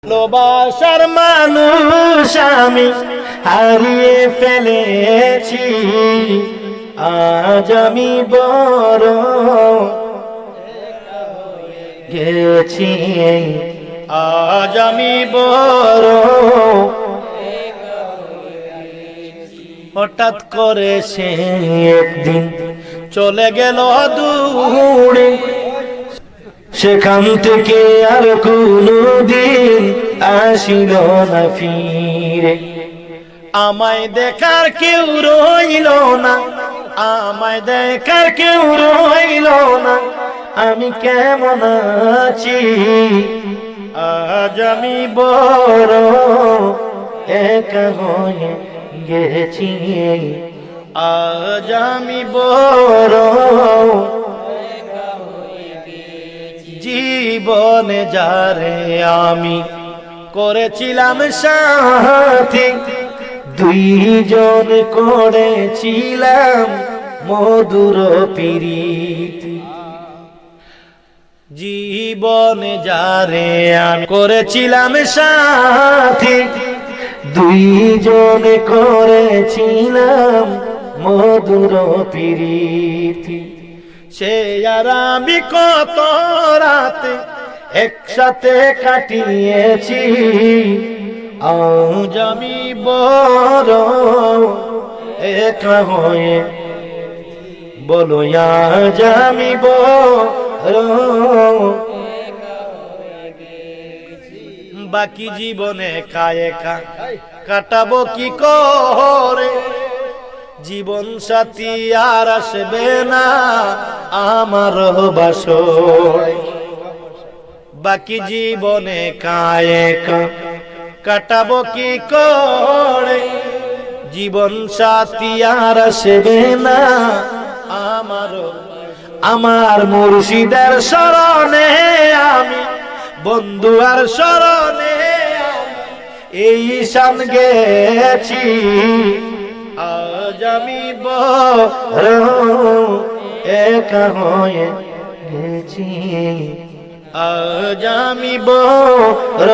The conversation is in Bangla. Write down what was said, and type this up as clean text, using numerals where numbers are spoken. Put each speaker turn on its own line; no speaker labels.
ভালোবাসার মানুষ আমি হারিয়ে ফেলেছি, আজ আমি বড় গেছি, আজ আমি বড়। হঠাৎ করে সে একদিন চলে গেল দূরে, সেখান থেকে আর কোনদিন আসিল না ফিরে। আমায় দেখার কেউ রইল না, আমায় দেখার কেউ রইল না, আমি কেমন আছি, আজ আমি বড় একা হয়ে গেছি, আজ আমি বড়। জীবনে যারে আমি করেছিলাম সাথী, দুইজন করেছিলাম মধুর প্রীতি। জীবনে যারে আমি করেছিলাম সাথী, দুইজন করেছিলাম মধুর প্রীতি। সে আর আমি কত রাতে একসাথে কাটিয়েছি, আজ আমি বড় একা হয়ে, বলো আজ আমি বড়। বাকি জীবনে কায়ে কাটাবো কি করে, জীবন সাথী আর আসবে না আমার বাসরে। বাকি জীবনে কায়ে কাটাবো কি করে, জীবন সাথী আর আসবে না আমার মুর্শিদের শরণে আমি, বন্ধু আর শরণে এই শান গেছি, আজ আমি বড় একা হয়ে গেছি, আজ আমি বড়